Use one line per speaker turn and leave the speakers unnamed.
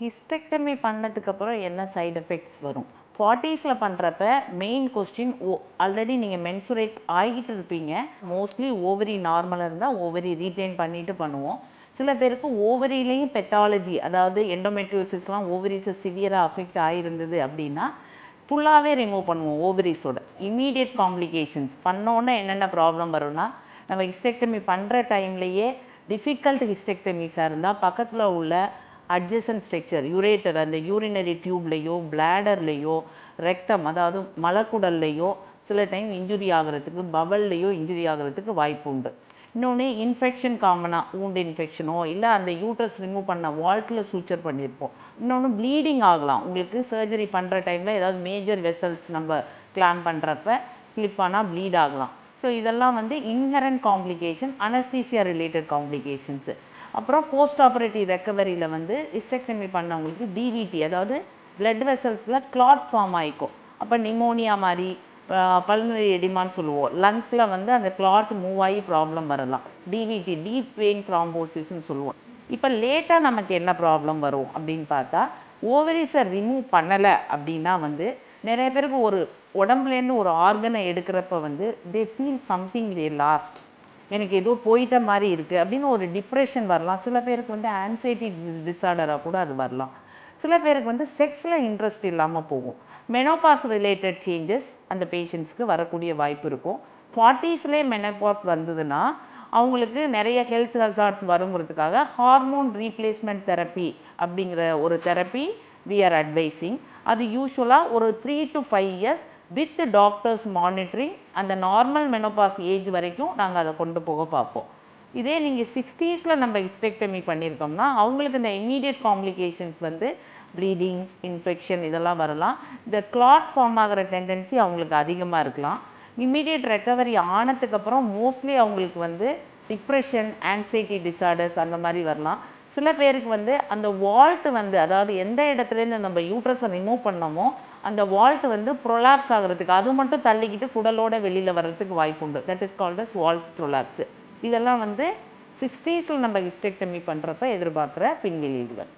Hysterectomy பண்ணதுக்கப்புறம் என்ன side effects வரும்? 40ஸ்ல பண்ணுறப்ப மெயின் கொஸ்டின் ஆல்ரெடி நீங்கள் மென்சுரேட் ஆகிட்டு இருப்பீங்க. மோஸ்ட்லி ஓவரி நார்மலாக இருந்தால் ஓவரி ரீட்டைன் பண்ணிட்டு பண்ணுவோம். சில பேருக்கு ஓவரிலையும் பெத்தாலஜி, அதாவது எண்டோமெட்ரியோசிஸ்லாம் ஓவரிஸை சிவியராக அஃபெக்ட் ஆகிருந்தது அப்படின்னா ஃபுல்லாகவே ரிமூவ் பண்ணுவோம் ஓவரிஸோட. இம்மீடியட் காம்ப்ளிகேஷன்ஸ் பண்ணோன்னே என்னென்ன ப்ராப்ளம் வரும்னா, நம்ம ஹிஸ்டெக்டமி பண்ணுற டைம்லேயே டிஃபிகல்ட் ஹிஸ்டெக்டமிஸாக இருந்தால் பக்கத்தில் உள்ள அட்ஜசன்ட் ஸ்ட்ரக்சர் யூரேட்டர், அந்த யூரினரி டியூப்லேயோ பிளாடர்லேயோ ரெக்டம் அதாவது மலக்குடல்லையோ சில டைம் இன்ஜுரி ஆகிறதுக்கு, பபல்லையோ இன்ஜுரி ஆகிறதுக்கு வாய்ப்பு உண்டு. இன்னொன்று இன்ஃபெக்ஷன், காமனாக ஊண்ட் இன்ஃபெக்ஷனோ இல்லை அந்த யூட்ரஸ் ரிமூவ் பண்ண வால்ட்டில் சூச்சர் பண்ணியிருப்போம். இன்னொன்று ப்ளீடிங் ஆகலாம். உங்களுக்கு சர்ஜரி பண்ணுற டைமில் ஏதாவது மேஜர் வெசல்ஸ் நம்ம கிளாம் பண்ணுறப்ப ஸ்லிப் ஆனால் ப்ளீட் ஆகலாம். ஸோ இதெல்லாம் inherent complication, anaesthesia related complications. அப்புறம் போஸ்ட் ஆப்ரேட்டிவ் ரெக்கவரியில் ஹிஸ்டெக்டமி பண்ணவங்களுக்கு டிவிடி, அதாவது பிளட் வெசல்ஸில் கிளாட் ஃபார்ம் ஆகிக்கும். அப்போ நிமோனியா மாதிரி பல்மனரி எடிமான்னு சொல்லுவோம். லங்ஸில் அந்த கிளாட் மூவ் ஆகி ப்ராப்ளம் வரலாம். டிவிடி, டீப் வெயின் த்ராம்போசிஸ்ன்னு சொல்லுவோம். இப்போ லேட்டாக நமக்கு என்ன ப்ராப்ளம் வரும் அப்படின்னு பார்த்தா, ஓவரிஸை ரிமூவ் பண்ணலை அப்படின்னா நிறைய பேருக்கு ஒரு உடம்புலேருந்து ஒரு ஆர்கனை எடுக்கிறப்ப they feel something they lost, எனக்கு ஏதோ போயிட்ட மாதிரி இருக்குது அப்படின்னு ஒரு டிப்ரெஷன் வரலாம். சில பேருக்கு ஆன்சைட்டி டிஸார்டராக கூட அது வரலாம். சில பேருக்கு செக்ஸில் இன்ட்ரெஸ்ட் இல்லாமல் போகும். மெனோபாஸ் ரிலேட்டட் சேஞ்சஸ் அந்த பேஷண்ட்ஸ்க்கு வரக்கூடிய வாய்ப்பு இருக்கும். 40ஸ்லேயே மெனோபாஸ் வந்ததுன்னா அவங்களுக்கு நிறைய ஹெல்த் ஹசார்ட்ஸ் வருங்கிறதுக்காக ஹார்மோன் ரீப்ளேஸ்மெண்ட் தெரப்பி அப்படிங்கிற ஒரு தெரப்பி வி ஆர் அட்வைசிங். அது யூஸ்வலாக ஒரு 3 to 5 years with doctors monitoring அந்த நார்மல் மெனோபாஸ் ஏஜ் வரைக்கும் நாங்கள் அதை கொண்டு போக பார்ப்போம். இதே நீங்கள் 60ஸ்ல நம்ம ஹிஸ்டெக்டமி பண்ணியிருக்கோம்னா அவங்களுக்கு இந்த இம்மீடியட் காம்ப்ளிகேஷன்ஸ் ப்ளீடிங், இன்ஃபெக்ஷன் இதெல்லாம் வரலாம். இந்த கிளாட் ஃபார்ம் ஆகிற டெண்டன்சி அவங்களுக்கு அதிகமாக இருக்கலாம். இம்மீடியட் ரெக்கவரி ஆனதுக்கப்புறம் மோஸ்ட்லி அவங்களுக்கு டிப்ரெஷன், ஆன்சைட்டி டிஸார்டர்ஸ் அந்த மாதிரி வரலாம். சில பேருக்கு அந்த வால்ட் அதாவது எந்த இடத்துலேருந்து நம்ம யூட்ரஸை ரிமூவ் பண்ணோமோ அந்த வால்ட் ப்ரொலாப்ஸ் ஆகிறதுக்கு, அது மட்டும் தள்ளிக்கிட்டு குடலோட வெளியில் வர்றதுக்கு வாய்ப்பு உண்டு. That is called as vault prolapse. இதெல்லாம் 60ஸ்ல நம்ம ஹிஸ்டெக்டமி பண்ணுறப்ப எதிர்பார்க்குற பின்விளைவுகள்.